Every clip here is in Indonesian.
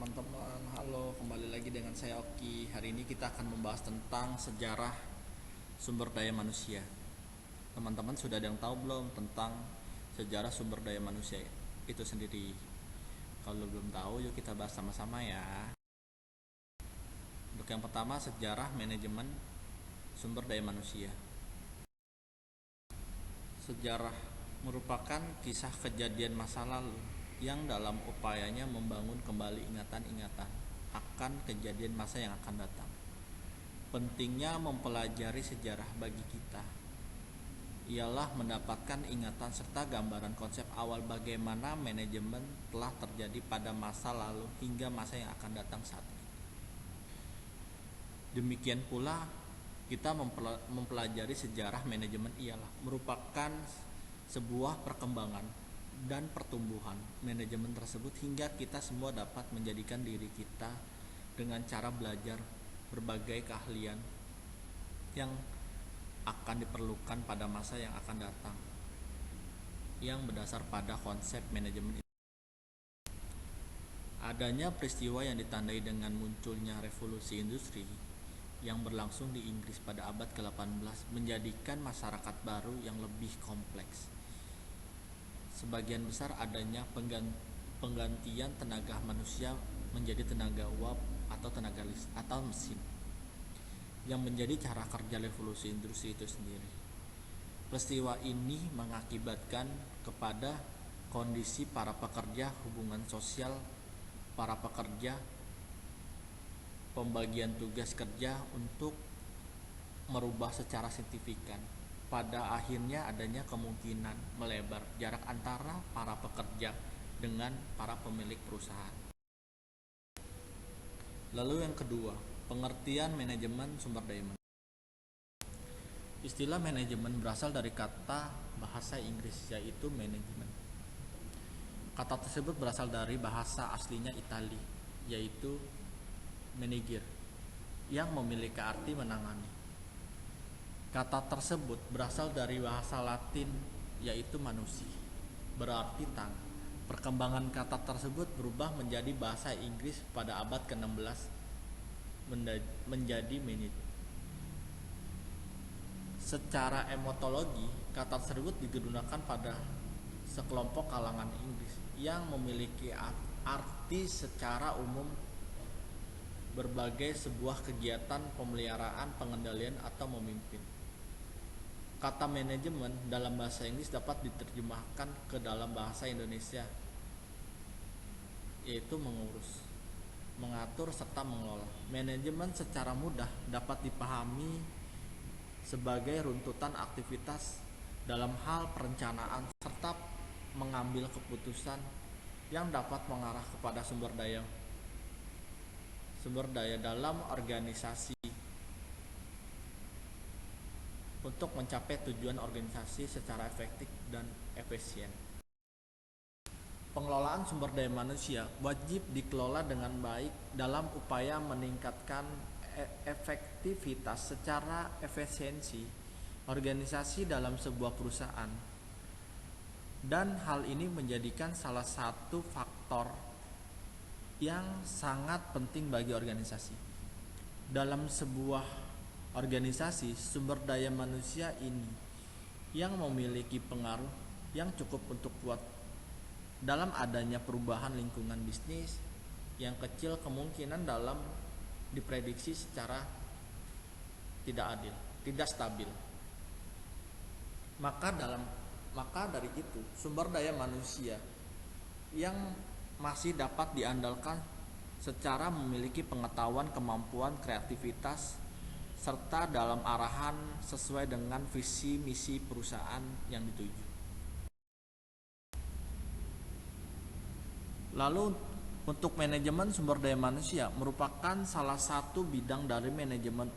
teman-teman, halo, kembali lagi dengan saya Oki. Hari ini kita akan membahas tentang sejarah sumber daya manusia. Teman-teman sudah ada yang tahu belum tentang sejarah sumber daya manusia itu sendiri? Kalau belum tahu, yuk kita bahas sama-sama ya. Untuk yang pertama, sejarah manajemen sumber daya manusia. Sejarah merupakan kisah kejadian masa lalu yang dalam upayanya membangun kembali ingatan-ingatan akan kejadian masa yang akan datang. Pentingnya mempelajari sejarah bagi kita ialah mendapatkan ingatan serta gambaran konsep awal bagaimana manajemen telah terjadi pada masa lalu hingga masa yang akan datang saat ini. Demikian pula kita mempelajari sejarah manajemen ialah merupakan sebuah perkembangan dan pertumbuhan manajemen tersebut hingga kita semua dapat menjadikan diri kita dengan cara belajar berbagai keahlian yang akan diperlukan pada masa yang akan datang yang berdasar pada konsep manajemen itu. Adanya peristiwa yang ditandai dengan munculnya revolusi industri yang berlangsung di Inggris pada abad ke-18 menjadikan masyarakat baru yang lebih kompleks. Sebagian besar adanya penggantian tenaga manusia menjadi tenaga uap atau tenaga listrik atau mesin yang menjadi cara kerja revolusi industri itu sendiri. Peristiwa ini mengakibatkan kepada kondisi para pekerja, hubungan sosial para pekerja, pembagian tugas kerja untuk merubah secara signifikan. Pada akhirnya adanya kemungkinan melebar jarak antara para pekerja dengan para pemilik perusahaan. Lalu yang kedua, pengertian manajemen sumber daya manusia. Istilah manajemen berasal dari kata bahasa Inggris yaitu manajemen. Kata tersebut berasal dari bahasa aslinya Italia yaitu manager yang memiliki arti menangani. Kata tersebut berasal dari bahasa Latin yaitu manusia, berarti tangan. Perkembangan kata tersebut berubah menjadi bahasa Inggris pada abad ke-16 menjadi manage. Secara etymologi, kata tersebut digunakan pada sekelompok kalangan Inggris yang memiliki arti secara umum berbagai sebuah kegiatan pemeliharaan, pengendalian, atau memimpin. Kata manajemen dalam bahasa Inggris dapat diterjemahkan ke dalam bahasa Indonesia yaitu mengurus, mengatur, serta mengelola. Manajemen secara mudah dapat dipahami sebagai runtutan aktivitas dalam hal perencanaan serta mengambil keputusan yang dapat mengarah kepada sumber daya dalam organisasi untuk mencapai tujuan organisasi secara efektif dan efisien. Pengelolaan sumber daya manusia wajib dikelola dengan baik dalam upaya meningkatkan efektivitas secara efisiensi organisasi dalam sebuah perusahaan. Dan hal ini menjadikan salah satu faktor yang sangat penting bagi organisasi. Dalam sebuah organisasi, sumber daya manusia ini yang memiliki pengaruh yang cukup untuk kuat dalam adanya perubahan lingkungan bisnis yang kecil kemungkinan dalam diprediksi secara tidak adil, tidak stabil. Maka dari itu, sumber daya manusia yang masih dapat diandalkan secara memiliki pengetahuan, kemampuan, kreativitas, serta dalam arahan sesuai dengan visi misi perusahaan yang dituju. Lalu untuk manajemen sumber daya manusia merupakan salah satu bidang dari manajemen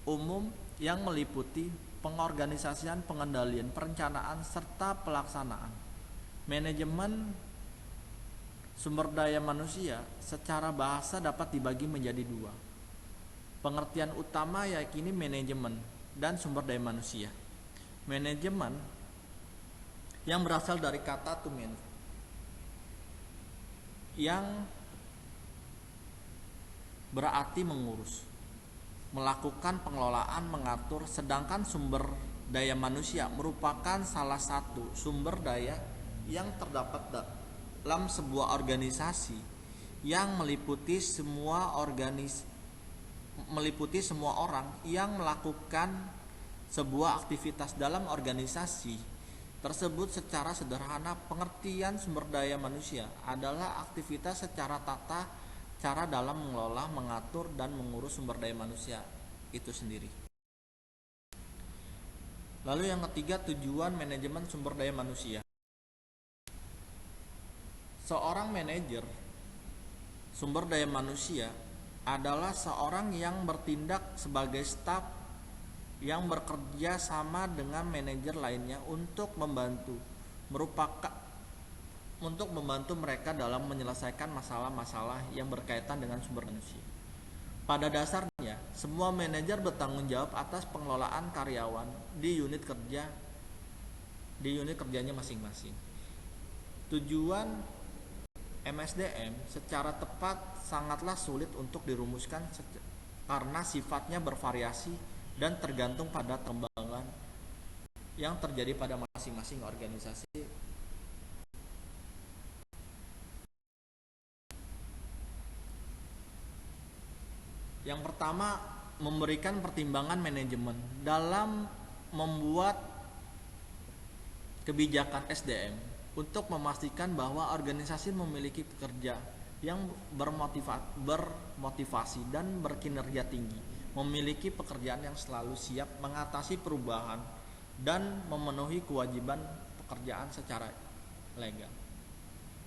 umum yang meliputi pengorganisasian, pengendalian, perencanaan, serta pelaksanaan. Manajemen sumber daya manusia secara bahasa dapat dibagi menjadi dua. Pengertian utama yakini manajemen dan sumber daya manusia. Manajemen yang berasal dari kata to manage, yang berarti mengurus, melakukan pengelolaan, mengatur, sedangkan sumber daya manusia merupakan salah satu sumber daya yang terdapat dalam sebuah organisasi yang meliputi semua orang yang melakukan sebuah aktivitas dalam organisasi tersebut. Secara sederhana, pengertian sumber daya manusia adalah aktivitas secara tata cara dalam mengelola, mengatur, dan mengurus sumber daya manusia itu sendiri. Lalu yang ketiga, tujuan manajemen sumber daya manusia. Seorang manajer sumber daya manusia adalah seorang yang bertindak sebagai staf yang bekerja sama dengan manajer lainnya untuk membantu mereka dalam menyelesaikan masalah-masalah yang berkaitan dengan sumber manusia. Pada dasarnya, semua manajer bertanggung jawab atas pengelolaan karyawan di unit kerjanya masing-masing. Tujuan MSDM secara tepat sangatlah sulit untuk dirumuskan karena sifatnya bervariasi dan tergantung pada perkembangan yang terjadi pada masing-masing organisasi. Yang pertama, memberikan pertimbangan manajemen dalam membuat kebijakan SDM untuk memastikan bahwa organisasi memiliki pekerja yang bermotivasi dan berkinerja tinggi, memiliki pekerjaan yang selalu siap mengatasi perubahan dan memenuhi kewajiban pekerjaan secara legal,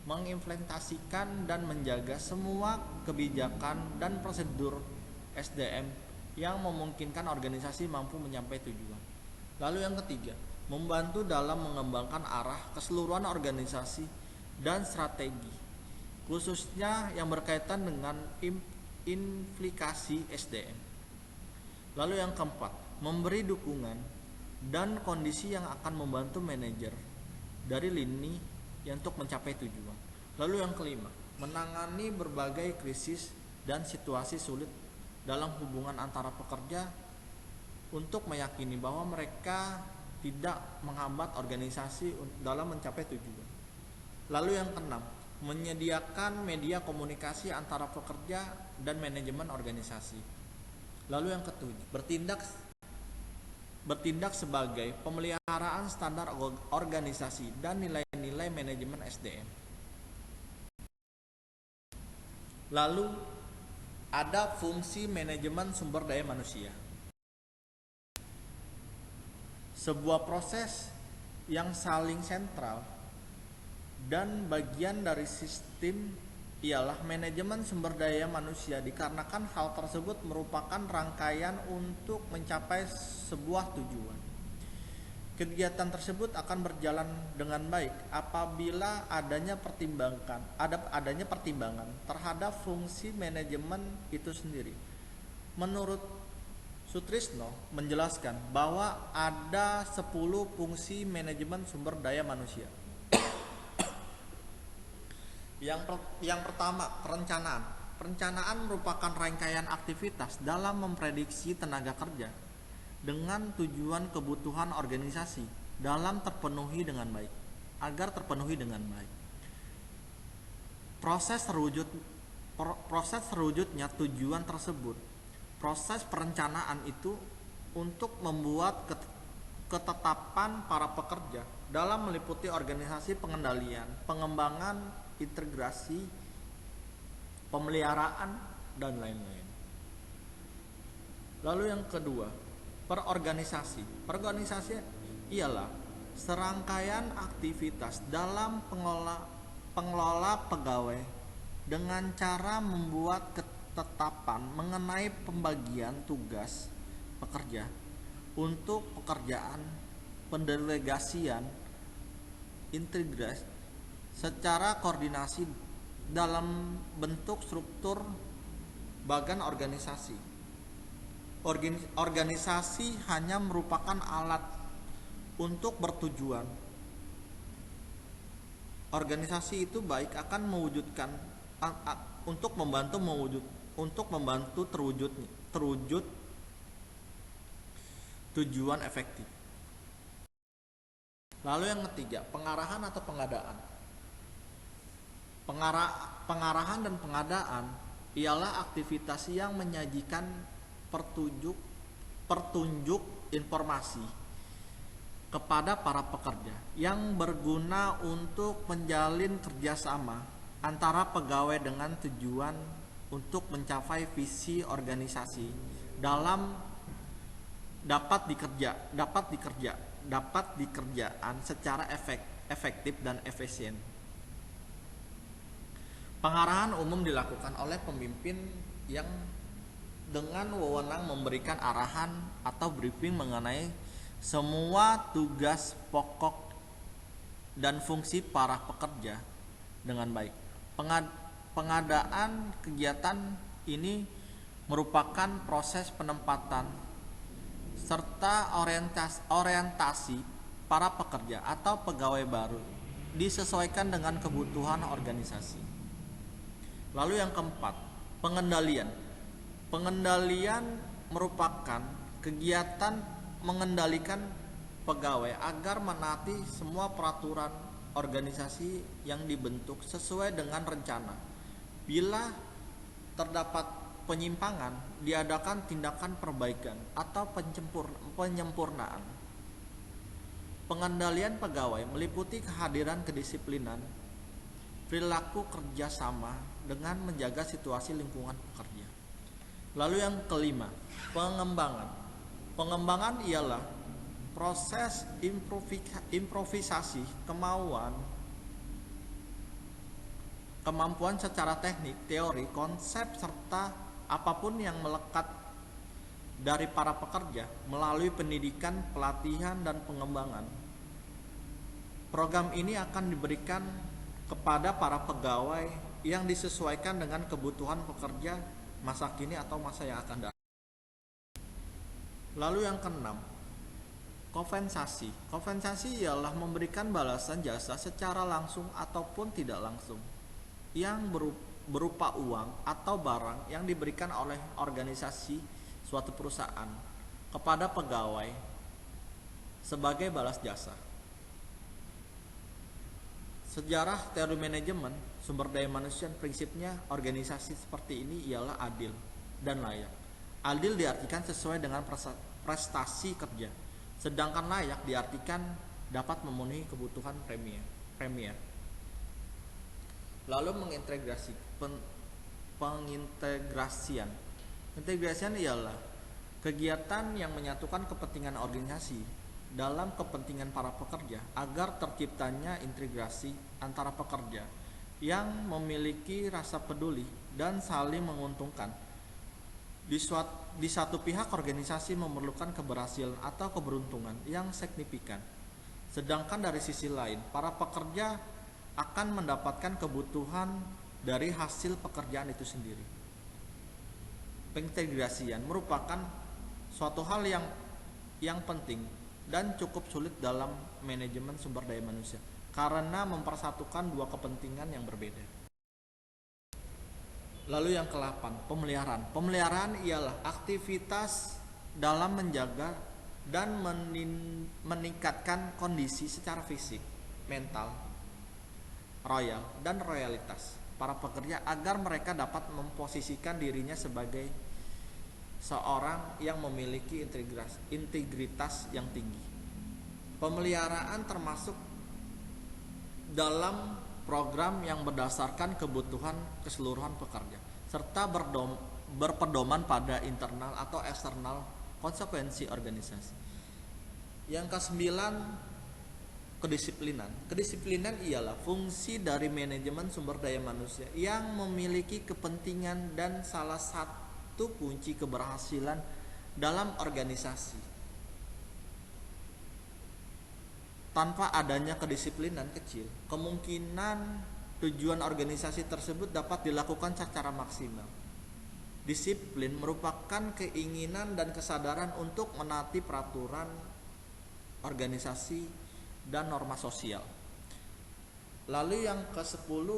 mengimplementasikan dan menjaga semua kebijakan dan prosedur SDM yang memungkinkan organisasi mampu mencapai tujuan. Lalu yang ketiga, membantu dalam mengembangkan arah keseluruhan organisasi dan strategi, khususnya yang berkaitan dengan implikasi SDM. Lalu yang keempat, memberi dukungan dan kondisi yang akan membantu manajer dari lini yang untuk mencapai tujuan. Lalu yang kelima, menangani berbagai krisis dan situasi sulit dalam hubungan antara pekerja untuk meyakini bahwa mereka tidak menghambat organisasi dalam mencapai tujuan. Lalu yang keenam, menyediakan media komunikasi antara pekerja dan manajemen organisasi. Lalu yang ketujuh, bertindak sebagai pemeliharaan standar organisasi dan nilai-nilai manajemen SDM. Lalu ada fungsi manajemen sumber daya manusia. Sebuah proses yang saling sentral dan bagian dari sistem ialah manajemen sumber daya manusia, dikarenakan hal tersebut merupakan rangkaian untuk mencapai sebuah tujuan. Kegiatan tersebut akan berjalan dengan baik apabila adanya pertimbangan terhadap fungsi manajemen itu sendiri. Menurut Sutrisno menjelaskan bahwa ada 10 fungsi manajemen sumber daya manusia. Yang pertama, perencanaan. Perencanaan merupakan rangkaian aktivitas dalam memprediksi tenaga kerja dengan tujuan kebutuhan organisasi agar terpenuhi dengan baik. Proses terwujudnya tujuan tersebut. Proses perencanaan itu untuk membuat ketetapan para pekerja dalam meliputi organisasi, pengendalian, pengembangan, integrasi, pemeliharaan, dan lain-lain. Lalu yang kedua, perorganisasi. Perorganisasi ialah serangkaian aktivitas dalam pengelola pegawai dengan cara membuat ketetapan mengenai pembagian tugas pekerja untuk pekerjaan, pendelegasian, integrasi secara koordinasi dalam bentuk struktur bagan organisasi. Organisasi hanya merupakan alat untuk bertujuan. Organisasi itu baik akan mewujudkan untuk membantu untuk membantu terwujud tujuan efektif. Lalu yang ketiga, pengarahan atau pengadaan. Pengarahan dan pengadaan ialah aktivitas yang menyajikan pertunjuk informasi kepada para pekerja yang berguna untuk menjalin kerjasama antara pegawai dengan tujuan untuk mencapai visi organisasi dapat dikerjaan secara efektif dan efisien. Pengarahan umum dilakukan oleh pemimpin yang dengan wewenang memberikan arahan atau briefing mengenai semua tugas pokok dan fungsi para pekerja dengan baik. Pengadaan kegiatan ini merupakan proses penempatan serta orientasi para pekerja atau pegawai baru disesuaikan dengan kebutuhan organisasi. Lalu yang keempat, pengendalian. Pengendalian merupakan kegiatan mengendalikan pegawai agar menaati semua peraturan organisasi yang dibentuk sesuai dengan rencana. Bila terdapat penyimpangan, diadakan tindakan perbaikan atau penyempurnaan. Pengendalian pegawai meliputi kehadiran kedisiplinan, perilaku kerjasama dengan menjaga situasi lingkungan pekerja. Lalu yang kelima, pengembangan. Pengembangan ialah proses improvisasi kemampuan secara teknik, teori, konsep, serta apapun yang melekat dari para pekerja melalui pendidikan, pelatihan, dan pengembangan. Program ini akan diberikan kepada para pegawai yang disesuaikan dengan kebutuhan pekerja masa kini atau masa yang akan datang. Lalu yang keenam, kompensasi. Kompensasi ialah memberikan balasan jasa secara langsung ataupun tidak langsung yang berupa uang atau barang yang diberikan oleh organisasi suatu perusahaan kepada pegawai sebagai balas jasa. Sejarah teori manajemen sumber daya manusia, prinsipnya organisasi seperti ini ialah adil dan layak. Adil diartikan sesuai dengan prestasi kerja, sedangkan layak diartikan dapat memenuhi kebutuhan premier. Lalu pengintegrasian. Integrasian ialah kegiatan yang menyatukan kepentingan organisasi dalam kepentingan para pekerja agar terciptanya integrasi antara pekerja yang memiliki rasa peduli dan saling menguntungkan. Di satu pihak organisasi memerlukan keberhasilan atau keberuntungan yang signifikan, sedangkan dari sisi lain para pekerja akan mendapatkan kebutuhan dari hasil pekerjaan itu sendiri. Pengintegrasian merupakan suatu hal yang penting dan cukup sulit dalam manajemen sumber daya manusia karena mempersatukan dua kepentingan yang berbeda. Lalu yang ke-8, pemeliharaan. Pemeliharaan ialah aktivitas dalam menjaga dan meningkatkan kondisi secara fisik, mental, royal, dan royalitas para pekerja agar mereka dapat memposisikan dirinya sebagai seorang yang memiliki integritas yang tinggi. Pemeliharaan termasuk dalam program yang berdasarkan kebutuhan keseluruhan pekerja serta berpedoman pada internal atau eksternal konsekuensi organisasi. Yang ke-9, kedisiplinan. Kedisiplinan ialah fungsi dari manajemen sumber daya manusia yang memiliki kepentingan dan salah satu kunci keberhasilan dalam organisasi. Tanpa adanya kedisiplinan kecil, kemungkinan tujuan organisasi tersebut dapat dilakukan secara maksimal. Disiplin merupakan keinginan dan kesadaran untuk menaati peraturan organisasi dan norma sosial. Lalu yang ke-10,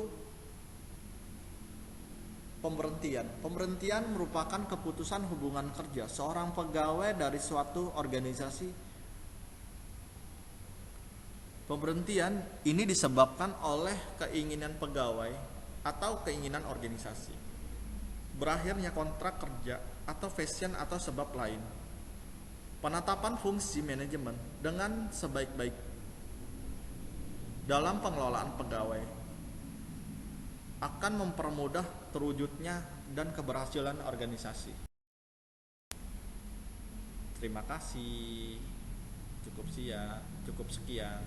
Pemberhentian merupakan keputusan hubungan kerja seorang pegawai dari suatu organisasi. Pemberhentian ini disebabkan oleh keinginan pegawai atau keinginan organisasi, berakhirnya kontrak kerja, atau fashion atau sebab lain. Penetapan fungsi manajemen dengan sebaik-baik dalam pengelolaan pegawai akan mempermudah terwujudnya dan keberhasilan organisasi. Terima kasih. Cukup sekian.